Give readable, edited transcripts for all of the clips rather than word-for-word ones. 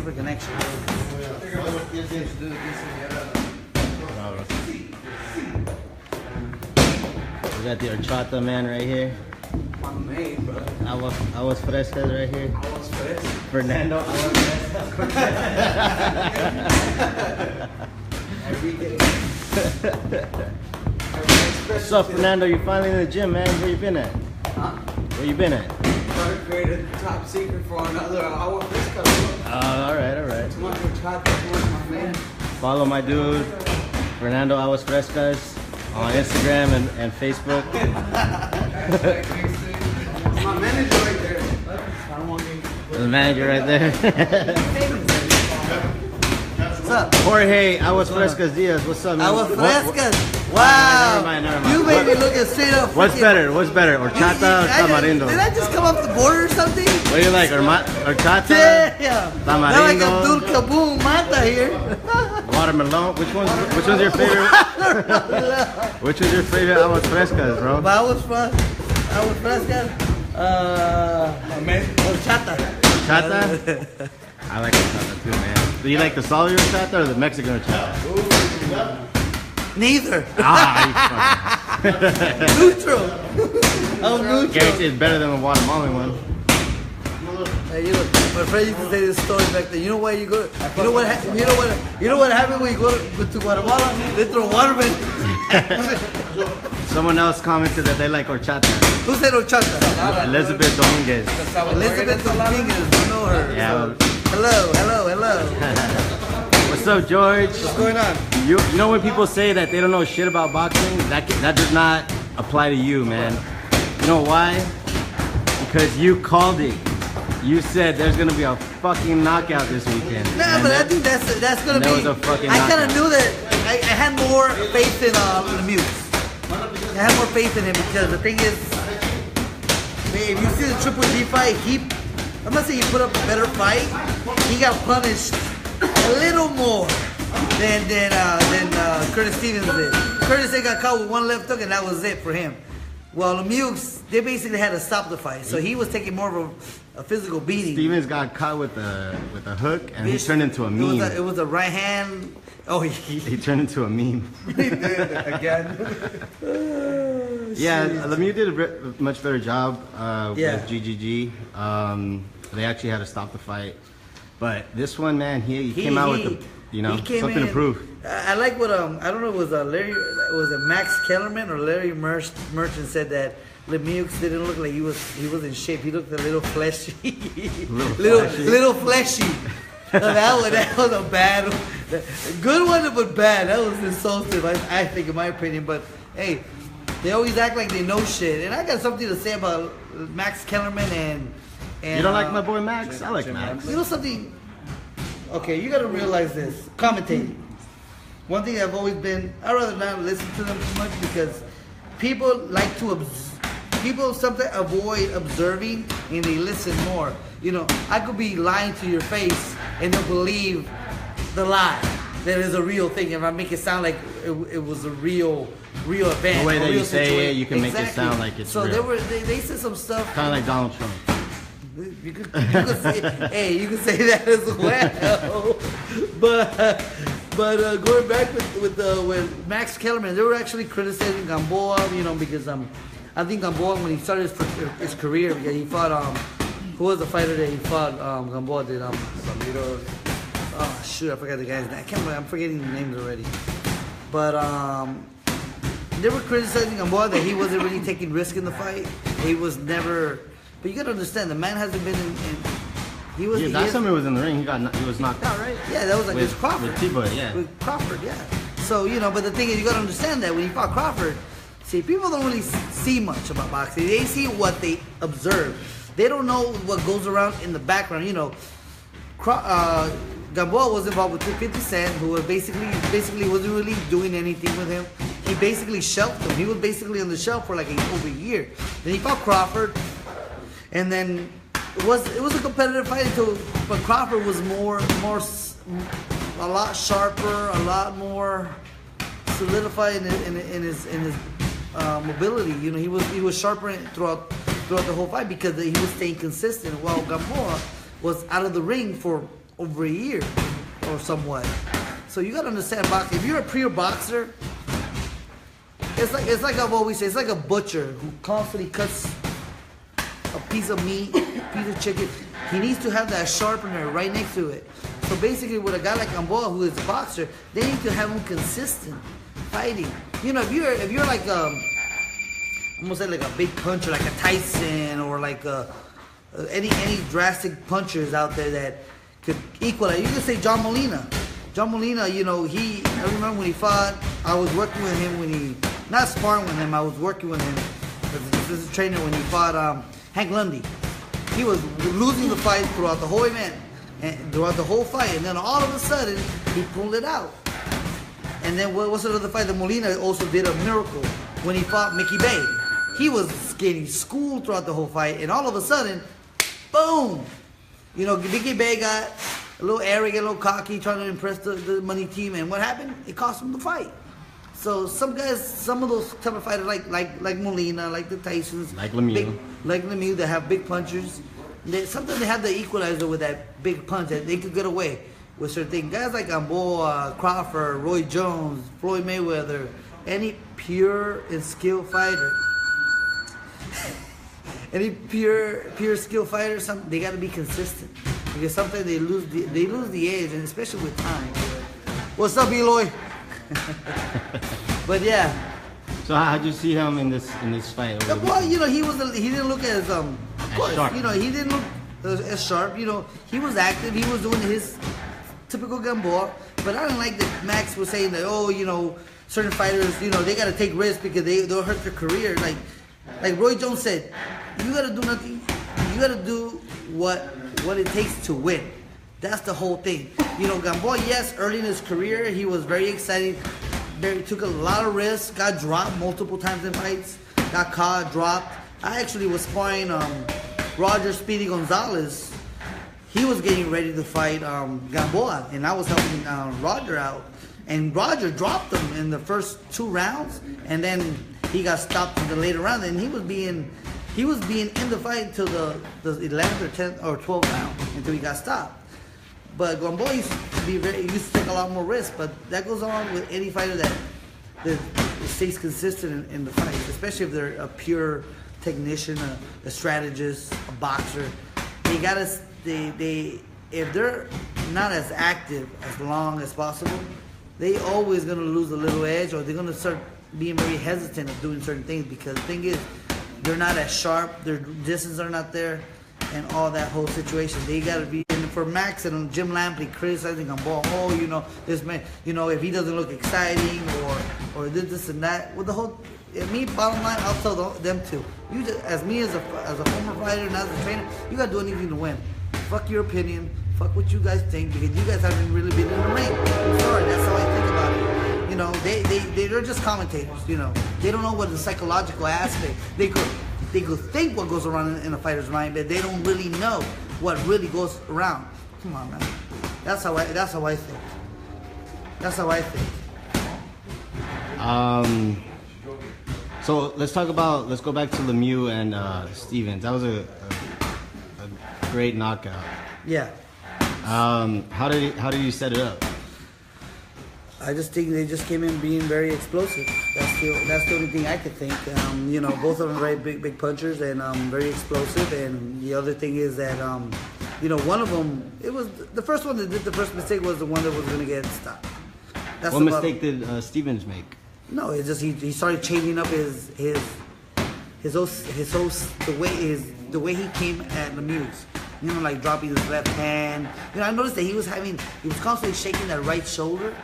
super connection. We got the horchata man right here. My man, bro. I was frescas right here. I was fresca. Fernando, I was fresca. Every day. What's up, Fernando? You finally in the gym, man. Where you been at? Huh? Where you been at? Trying to create a top secret for another hour fresca. All right, all right. Too much horchata, too much my man. Follow my dude, Fernando Aguas Frescas, on Instagram and Facebook. My manager right there. I don't want to The manager right there. What's up? Jorge Aguas Frescas Diaz. What's up, man? I was frescas. Wow. Never mind. You made me looking straight up. What's better? What's better? Horchata or tamarindo? Did I just come off the border or something? What do you like? Horchata? Yeah. Tamarindo? Like Abdul Kaboom Mata here. Watermelon? Which one's your favorite? Which was your favorite Aguas Frescas, bro? I was frescas. Horchata. Horchata? I like horchata too, man. Do you like the solid horchata or the Mexican horchata? Neither. Ah, Neutral. I'm neutral. Guarantee it's better than the Guatemalan one. Hey, you know, my friend used to say this story back then. You know why you go? You know what happened when you go to Guatemala? They throw watermelon. Someone else commented that they like horchata. Who said horchata? Elizabeth Dominguez. Elizabeth Dominguez. You know her. Yeah. Hello. What's up, George? What's going on? You know when people say that they don't know shit about boxing, that does not apply to you, man. You know why? Because you called it. You said there's gonna be a fucking knockout this weekend. Nah, but I think that's gonna be. Was a fucking I kind of knockout. knew that. I had more faith in Lemieux. I had more faith in him because the thing is, if you see the Triple G fight, I'm not saying he put up a better fight. He got punished a little more than Curtis Stevens did. Curtis got caught with one left hook and that was it for him. Well, Lemieux, they basically had to stop the fight, so he was taking more of a physical beating. Stevens got caught with a hook and he turned into a meme. It was a right hand. Oh, he turned into a meme. He did again. Yeah, Lemieux did a much better job Yeah. with GGG. They actually had to stop the fight, but this one, man, he came out with something to prove. I like what I don't know, was it Max Kellerman or Larry Merchant said that Lemieux didn't look like he was in shape. He looked a little fleshy. little fleshy. That was a bad one. Good one, but bad. That was insulting, I think, in my opinion. But hey, they always act like they know shit. And I got something to say about Max Kellerman and you don't like my boy Max? I like Max. You know something? Okay, you got to realize this. Commentating. One thing I've always been, I'd rather not listen to them too much because people like to people sometimes avoid observing and they listen more. You know, I could be lying to your face and they'll believe the lie that is a real thing. If I make it sound like it was a real event. The way that you situation. say it, you can make it sound like it's real. So they said some stuff. Kind of like Donald Trump. You could say, hey, you could say that as well. But going back with Max Kellerman, they were actually criticizing Gamboa, you know, because I think Gamboa, when he started his career, because he fought who was the fighter that he fought? Gamboa did Samiro. oh shoot, I forgot the guy's name. I can't remember, I'm forgetting the names already. But they were criticizing Gamboa that he wasn't really taking risk in the fight. He was never. But you gotta understand, the man hasn't been in he was. Yeah, last time he was in the ring, he was knocked out, right? Yeah, that was like with Crawford. With T-Boy, yeah. With Crawford, yeah. So, you know, but the thing is, you gotta understand that when you fought Crawford, see, people don't really see much about boxing. They see what they observe. They don't know what goes around in the background. You know, Gamboa was involved with 50 Cent, who was basically wasn't really doing anything with him. He basically shelved him. He was basically on the shelf for like over a year. Then he fought Crawford. And then it was a competitive fight but Crawford was a lot sharper, a lot more solidified in his mobility. You know, he was sharper throughout the whole fight because he was staying consistent. While Gamboa was out of the ring for over a year or somewhat. So you gotta understand boxing. If you're a pure boxer, it's like I've always said, it's like a butcher who constantly cuts a piece of meat, a piece of chicken. He needs to have that sharpener right next to it. So basically, with a guy like Gamboa, who is a boxer, they need to have him consistent fighting. You know, if you're like almost like a big puncher, like a Tyson, or like any drastic punchers out there that could equalize. You can say John Molina. John Molina, you know, I remember when he fought, I was working with him not sparring with him, I was working with him as a trainer when he fought Hank Lundy. He was losing the fight throughout the whole event, and throughout the whole fight, and then all of a sudden, he pulled it out. And then what's another fight that Molina also did a miracle when he fought Mickey Bay. He was getting schooled throughout the whole fight, and all of a sudden, boom! You know, Mickey Bay got a little arrogant, a little cocky, trying to impress the money team, and what happened? It cost him the fight. So some guys, some of those type of fighters, like Molina, like the Tysons, like Lemieux, that have big punchers. Sometimes they have the equalizer with that big punch that they could get away with certain things. Guys like Gamboa, Crawford, Roy Jones, Floyd Mayweather, any pure and skilled fighter. Any pure skill fighter, they got to be consistent, because sometimes they lose the edge, and especially with time. What's up, Eloy? But yeah. So how'd you see him in this fight? Well, you know, he didn't look as of course, sharp. You know, he didn't look as sharp. You know, he was active. He was doing his typical Gamboa. But I didn't like that Max was saying that, oh, you know, certain fighters, you know, they got to take risks because they'll hurt their career. Like Roy Jones said, you got to do nothing. You got to do what it takes to win. That's the whole thing. You know, Gamboa, yes, early in his career, he was very exciting. Took a lot of risks. Got dropped multiple times in fights. Got caught, dropped. I actually was sparring Roger Speedy Gonzalez. He was getting ready to fight Gamboa, and I was helping Roger out. And Roger dropped him in the first 2 rounds, and then he got stopped in the later round, and he was being in the fight until the 11th or 10th or 12th round until he got stopped. But Gamboa used to take a lot more risks, but that goes on with any fighter that stays consistent in the fight, especially if they're a pure technician, a strategist, a boxer. If they're not as active as long as possible, they always gonna lose a little edge, or they're gonna start being very hesitant of doing certain things, because the thing is, they're not as sharp, their distance are not there, and all that whole situation. They gotta be. And for Max and Jim Lampley criticizing Gamboa, oh, you know, this man, you know, if he doesn't look exciting or this and that, with the whole. Me, bottom line, I'll tell them too. You just, as a former fighter and as a trainer, you gotta do anything to win. Fuck your opinion. Fuck what you guys think, because you guys haven't really been in the ring. I'm sorry, that's how I think about it. You know, they're just commentators. You know, they don't know what the psychological aspect. They could think what goes around in a fighter's mind, but they don't really know what really goes around. Come on, man. That's how I think. That's how I think. So let's go back to Lemieux and Stevens. That was a great knockout. Yeah. How did you set it up? I just think they just came in being very explosive. That's the only thing I could think. You know, both of them very big punchers and very explosive. And the other thing is that you know, one of them, it was the first one that did the first mistake was the one that was going to get stopped. That's what mistake did Stevens make? No, it's just he started changing up his the way he came at Lemieux. You know, like dropping his left hand. You know, I noticed that he was constantly shaking that right shoulder.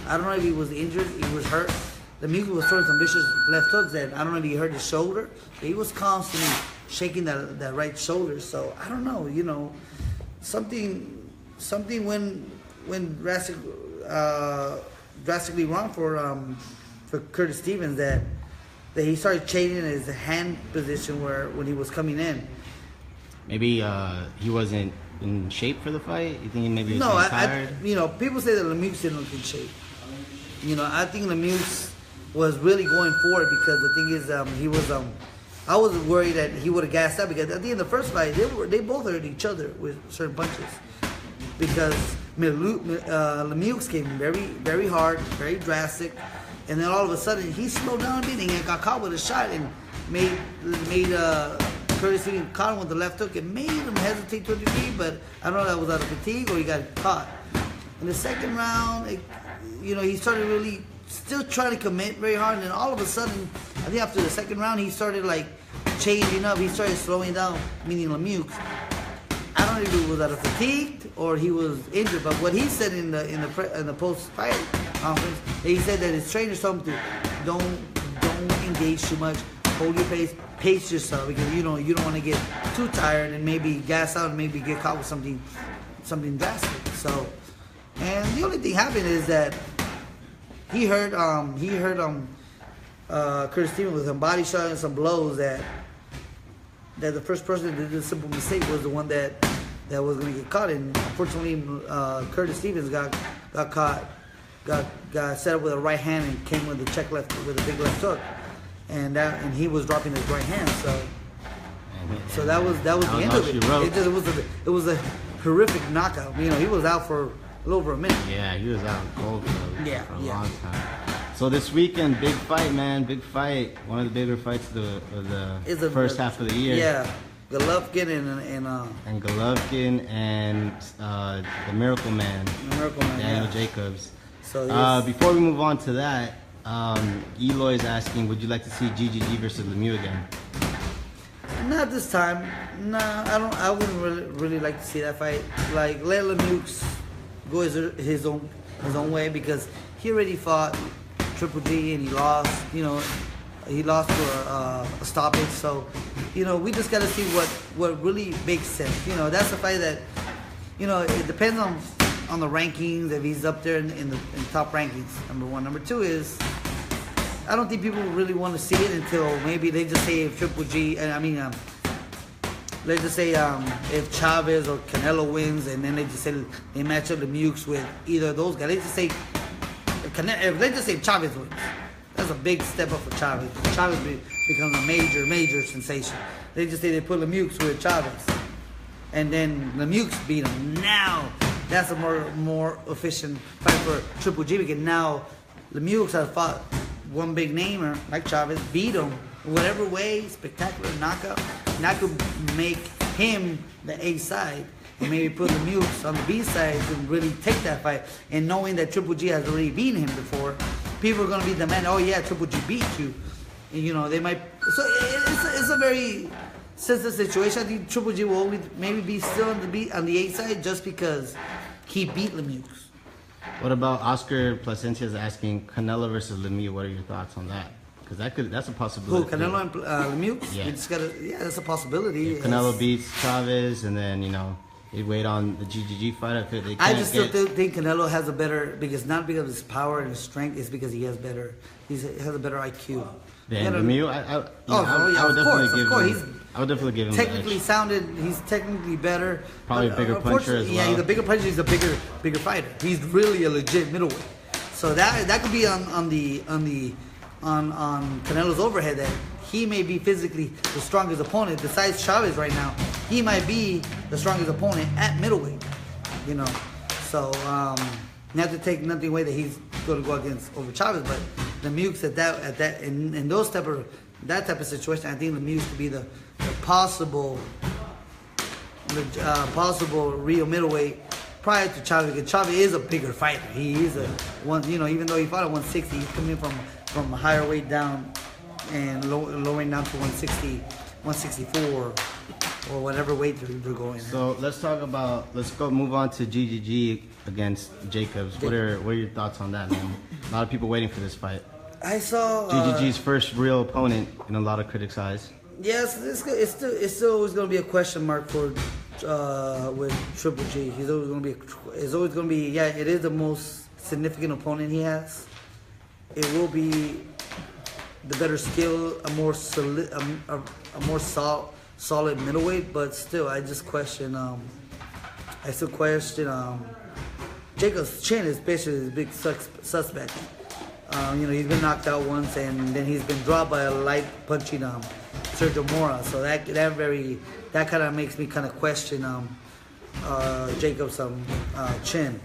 I don't know if he was injured, he was hurt. Lemieux was throwing some vicious left hooks that I don't know if he hurt his shoulder. But he was constantly shaking that right shoulder. So I don't know, you know, something went drastically wrong for Curtis Stevens, that he started changing his hand position when he was coming in. Maybe he wasn't in shape for the fight? You think maybe he was tired? You know, people say that Lemieux didn't look in shape. You know, I think Lemieux was really going for it, because the thing is, he was. I was worried that he would have gassed out, because at the end of the first fight, they both hurt each other with certain punches. because Lemieux came very hard, very drastic, and then all of a sudden he slowed down a bit and got caught with a shot and made Curtis Stevens caught him with the left hook and made him hesitate to a degree, but I don't know if that was out of fatigue or he got caught. In the second round, he started really still trying to commit very hard, and then all of a sudden, I think after the second round, he started like changing up. He started slowing down, meaning Lemieux. I don't know if he was out of fatigue or he was injured, but what he said in the post-fight conference, he said that his trainer told him to don't engage too much, hold your pace yourself, because you don't want to get too tired and maybe gas out and maybe get caught with something drastic. So, and the only thing happened is that he heard Curtis Stevens with some body shot and some blows that the first person that did a simple mistake was the one that was going to get caught. And unfortunately, Curtis Stevens got caught, got set up with a right hand and came with a check left with a big left hook, and he was dropping his right hand. So that was the end of it. It was a horrific knockout. He was out for a little over a minute. Yeah, he was out cold for a long time. So this weekend, big fight, man, big fight. One of the bigger fights of the first half of the year. Yeah, Golovkin and Golovkin and the Miracle Man, Daniel Jacobs. So before we move on to that, Eloy is asking, would you like to see GGG versus Lemieux again? Not this time. No, I wouldn't really like to see that fight. Like, let Lemieux go his own way, because he already fought Triple G and he lost. He lost to a stoppage. So, we just got to see what really makes sense. That's a fight that, it depends on the rankings, if he's up there in the top rankings. Number one. Number two is, I don't think people really want to see it until maybe they just say if Triple G, let's just say if Chavez or Canelo wins, and then they just say they match up Lemieux with either of those guys. Let's just say if Chavez wins, that's a big step up for Chavez. Chavez becomes a major sensation. They just say they put Lemieux with Chavez, and then Lemieux beat him. Now that's a more efficient fight for Triple G, because now Lemieux has fought one big namer like Chavez, beat him whatever way, spectacular knockout. And that could make him the A side, and maybe put Lemieux on the B side to really take that fight. And knowing that Triple G has already beaten him before, people are going to be demanding, oh yeah, Triple G beat you. And, they might. So it's a very sensitive situation. I think Triple G will always maybe be still on the A side just because he beat Lemieux. What about Oscar Placencia's asking Canelo versus Lemieux? What are your thoughts on that? Because that's a possibility. Who, Canelo and Lemieux? Yeah. That's a possibility. If Canelo beats Chavez, and then they wait on the GGG fight. I just still think Canelo has a better, not because of his power and his strength, it's because he has a better IQ. Than Lemieux? I would definitely give him. He's technically better. Probably a bigger puncher as well. Yeah, he's a bigger puncher. He's a bigger fighter. He's really a legit middleweight. So that could be on Canelo's overhead, that he may be physically the strongest opponent besides Chavez right now. He might be the strongest opponent at middleweight. So not to take nothing away that he's going to go against over Chavez, but Lemieux in that type of situation, I think Lemieux could be the possible real middleweight prior to Chavez. Because Chavez is a bigger fighter. He is even though he fought at 160, he's coming from a higher weight down and lowering down to 160, 164, or whatever weight they're going. So let's move on to GGG against Jacobs. What are your thoughts on that, man? A lot of people waiting for this fight. I saw GGG's first real opponent in a lot of critics' eyes. Yes, it's still always going to be a question mark for with Triple G. He's always going to be. Yeah, it is the most significant opponent he has. It will be the better skill, a more solid middleweight, but still, I question Jacobs' chin is basically a big suspect. He's been knocked out once, and then he's been dropped by a light punching Sergio Mora. So that kind of makes me kind of question Jacob some chin.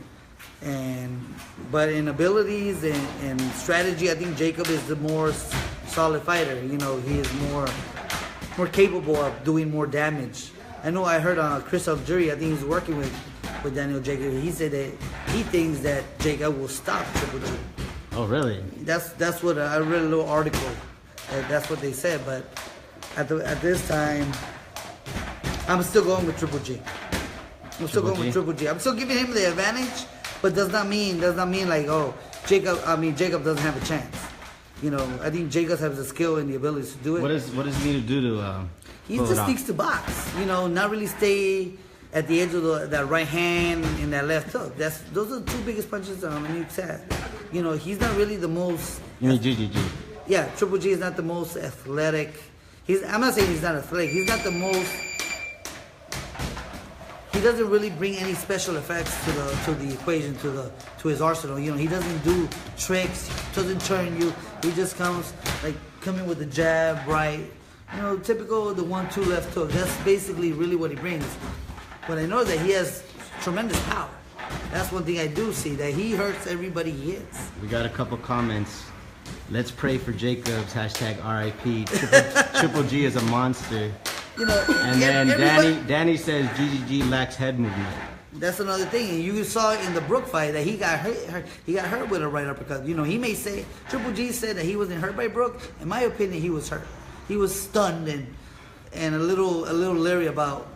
But in abilities and strategy, I think Jacob is the more solid fighter. You know, he is more capable of doing more damage. I know I heard Chris Algieri, I think he's working with Daniel Jacob. He said that he thinks that Jacob will stop Triple G. Oh, really? That's what I read a little article. That's what they said. But at this time, I'm still going with Triple G. I'm still going with Triple G. I'm still giving him the advantage, but does not mean like, oh, Jacob doesn't have a chance. You know, I think Jacob has the skill and the ability to do it. What does he need to do to? He just needs to box. You know, not really stay at the edge of that right hand and that left hook. Those are the two biggest punches Lemieux has. You know, he's not really the most. You mean GGG? Yeah, Triple G is not the most athletic. I'm not saying he's not athletic. He's not the most. He doesn't really bring any special effects to the equation, to his arsenal. You know, he doesn't do tricks, doesn't turn you. He just coming with the jab, right? You know, typical the 1-2 left hook. That's basically really what he brings. But I know that he has tremendous power. That's one thing I do see, that he hurts everybody he hits. We got a couple comments. Let's pray for Jacobs. #RIP. Triple G is a monster. You know, and then Danny says GGG lacks head movement. That's another thing. And you saw in the Brook fight that he got hurt. He got hurt with a right uppercut. You know, he may say Triple G said that he wasn't hurt by Brook. In my opinion, he was hurt. He was stunned and a little leery about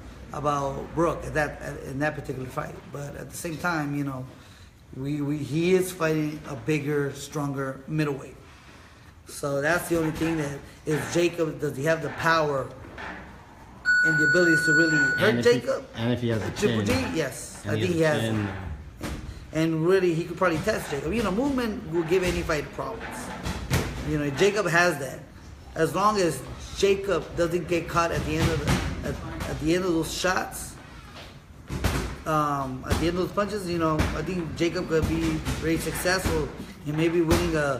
Brook in that particular fight. But at the same time, you know, he is fighting a bigger, stronger middleweight. So that's the only thing that is Jacob. Does he have the power and the abilities to really hurt Jacob? And if he has a Triple G, yes, I think he has. And really, he could probably test Jacob. You know, movement will give any fighter problems. You know, Jacob has that. As long as Jacob doesn't get caught at the end of those shots, at the end of those punches, you know, I think Jacob could be very successful in maybe winning a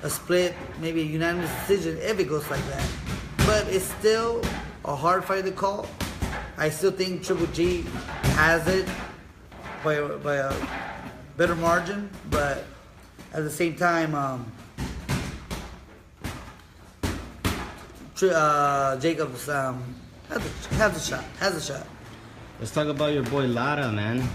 split, maybe a unanimous decision if it goes like that. But it's still a hard fight to call. I still think Triple G has it by a better margin, but at the same time, Jacobs has a shot. Let's talk about your boy Lara, man.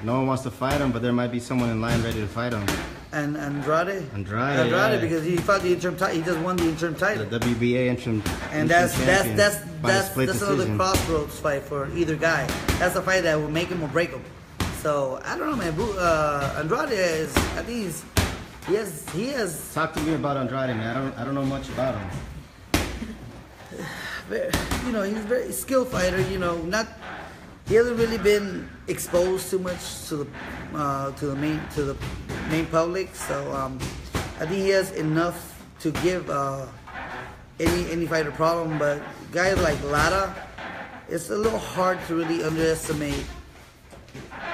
No one wants to fight him, but there might be someone in line ready to fight him. And Andrade, yeah. Because he fought the interim title. He just won the interim title. The WBA interim. And that's another crossroads fight for either guy. That's a fight that will make him or break him. So I don't know, man. Andrade is. I think he has. Talk to me about Andrade, man. I don't know much about him. You know, he's a very skilled fighter. You know, he hasn't really been exposed too much to the main public. So I think he has enough to give any fighter problem. But guys like Lara, it's a little hard to really underestimate.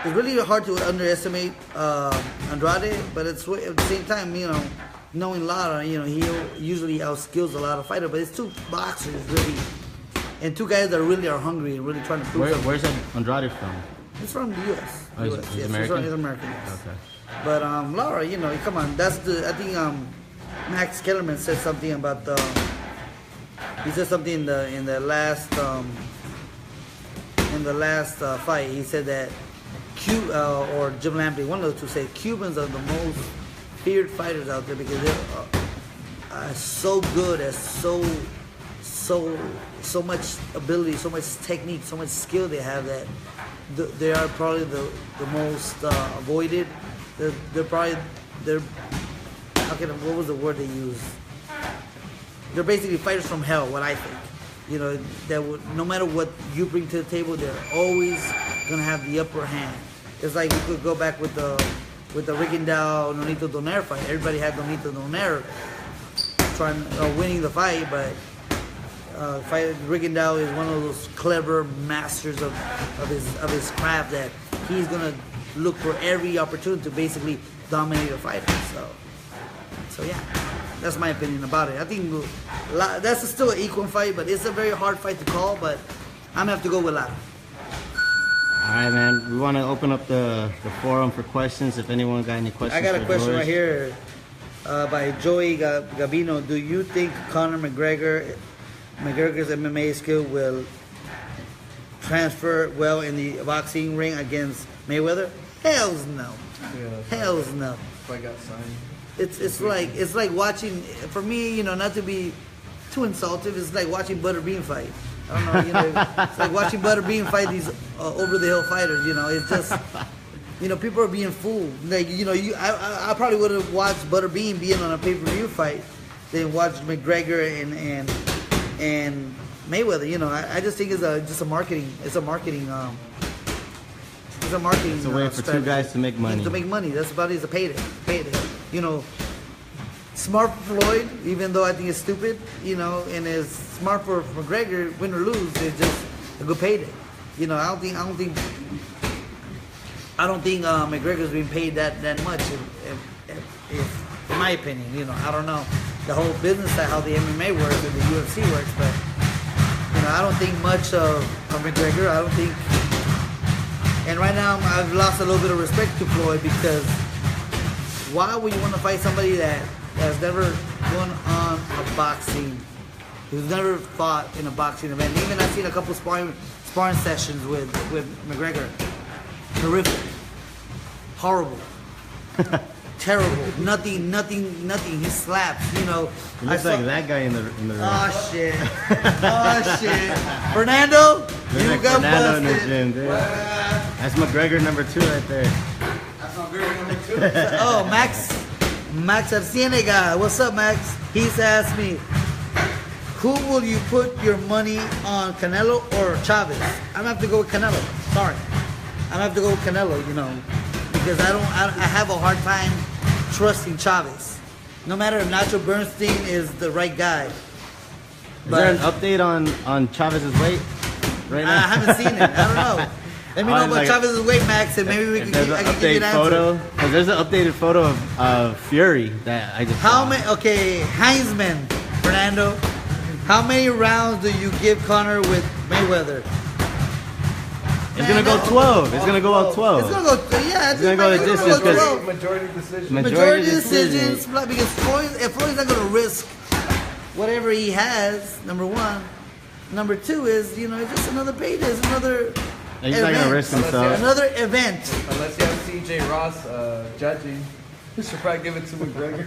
It's really hard to underestimate Andrade, but at the same time, you know, knowing Lara, you know, he usually outskills a lot of fighters. But it's two boxers really, and two guys that really are hungry and really trying to prove something. Where's Andrade from? He's from the U.S. Oh, he's American? He's American, yes. Okay. But Lara, you know, come on. I think Max Kellerman said something about he said something in the last fight. He said that or Jim Lampley, one of the two, said Cubans are the most feared fighters out there because they're so good at so much ability, so much technique, so much skill they have that they are probably the most avoided. What was the word they used? They're basically fighters from hell, what I think. You know, that no matter what you bring to the table, they're always gonna have the upper hand. It's like you could go back with the Rigondeaux Nonito Donaire fight. Everybody had Nonito Donaire winning the fight, but Rigondeaux is one of those clever masters of his craft that he's gonna look for every opportunity to basically dominate a fighter. So yeah, that's my opinion about it. I think that's still an equal fight, but it's a very hard fight to call. But I'm gonna have to go with Lara. right, man. We want to open up the forum for questions. If anyone got any questions, I got a for question George. right here by Joey Gabino. Do you think Conor McGregor's MMA skill will transfer well in the boxing ring against Mayweather? Hells no. Hells no. If I got signed. It's like watching, for me, you know, not to be too insultive, it's like watching Butterbean fight. I don't know, you know, it's like watching Butterbean fight these over the hill fighters. You know, it's just, you know, people are being fooled. Like, you know, I probably would have watched Butterbean being on a pay-per-view fight than watch McGregor and Mayweather. You know, I just think it's just a marketing. It's a marketing. It's a marketing. It's a way for two guys to make money. To make money. That's about it. It's a payday. Payday. You know, smart for Floyd, even though I think it's stupid. You know, and it's smart for McGregor. Win or lose, it's just a good payday. You know, I don't think McGregor's being paid that much. If, in my opinion, you know, I don't know the whole business side, how the MMA works and the UFC works, but you know, I don't think much of McGregor. I don't think. And right now, I've lost a little bit of respect to Floyd because why would you want to fight somebody that has never gone on a boxing, who's never fought in a boxing event? Even I've seen a couple sparring sessions with McGregor. Horrific, horrible, terrible. Nothing. He slaps. You know. He looks like that guy in the ring. Oh shit! Oh shit! Fernando, Looks you like got Fernando in the busted. gym, dude. That's McGregor number 2 right there. That's McGregor number 2. Oh, Max Arcienega. What's up, Max? He's asked me, who will you put your money on, Canelo or Chavez? I'm gonna have to go with Canelo. Sorry, I'm gonna have to go with Canelo. You know, because I have a hard time trusting Chavez. No matter if Nacho Bernstein is the right guy. Is there an update on Chavez's weight right now? I haven't seen it. I don't know. Let me know about Like, Chavez's weight, Max, and maybe we can. I can give you an answer. photo. Because there's an updated photo of Fury that I just How saw. many? Okay, Heinzman, Fernando. How many rounds do you give Conor with Mayweather? It's gonna go 12. It's gonna go out 12. It's gonna go. Yeah, It's gonna go the distance, 'cause- Majority decision. Majority decisions, because if Floyd's not gonna risk whatever he has. Number one. Number two is, you know, it's just another payday. It's another. He's not gonna risk himself. Another event. Unless you have CJ Ross judging. You should probably give it to McGregor.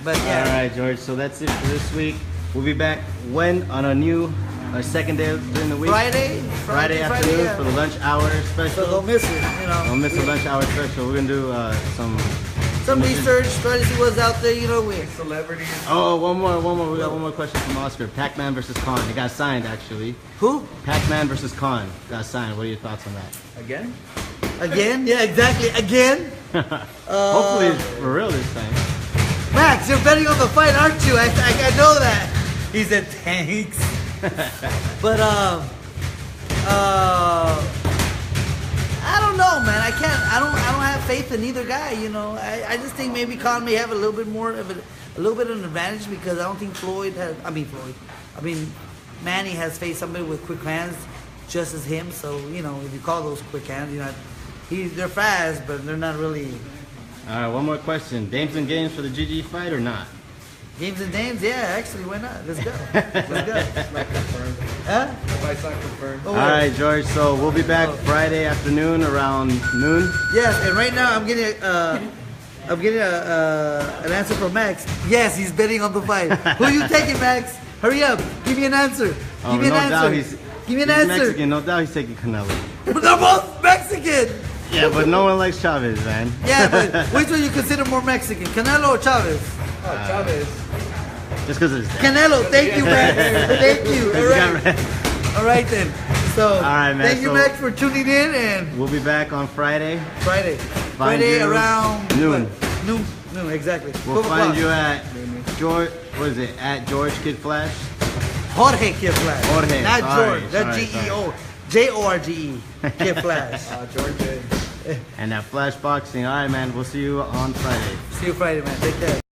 But All yeah. right, George. So that's it for this week. We'll be back when on our second day during the week. Friday afternoon yeah. for the lunch hour special. So don't miss it, you know. Don't miss the lunch hour special. We're gonna do some research, try to see what's out there, you know. Celebrities. Oh, one more. We got one more question from Oscar. Pac-Man versus Khan. It got signed actually. Who? Pac-Man versus Khan got signed. What are your thoughts on that? Again? Again? Yeah, exactly. Again? Hopefully it's for real this time. Max, you're betting on the fight, aren't you? I know that. He said thanks. But I don't know, man. I don't have faith in either guy. You know, I just think maybe Khan may have a little bit of an advantage because I don't think Manny has faced somebody with quick hands just as him. So you know, if you call those quick hands, you know, they're fast, but they're not really. All right, one more question. Dames and games for the GG fight or not? Games and names, yeah, actually, why not? Let's go. Let's go. It's not confirmed. Huh? The fight's not confirmed. Oh, All right, George. So we'll be back Friday afternoon around noon. Yes, and right now I'm getting an answer from Max. Yes, he's betting on the fight. Who are you taking, Max? Hurry up. Give me an answer. Give me an answer. Give me an answer. Mexican. No doubt he's taking Canelo. But they're both Mexican. Yeah, but no one likes Chavez, man. Yeah, but which one you consider more Mexican, Canelo or Chavez? Oh, Chavez. Just because it's Canelo. Thank you, Max. Thank you. All right. All right then. So, right, man. thank you, So- Max, for tuning in, and We'll be back on Friday. Friday you around noon. what? Noon, exactly. We'll 12 find o'clock. you at George. What is it? At George Kid Flash. Jorge Kid Flash. Jorge, Not sorry, George. That's sorry, G-E-O. Jorge Kid Flash. Georgia. And that Flash Boxing. All right, man. We'll see you on Friday. See you Friday, man. Take care.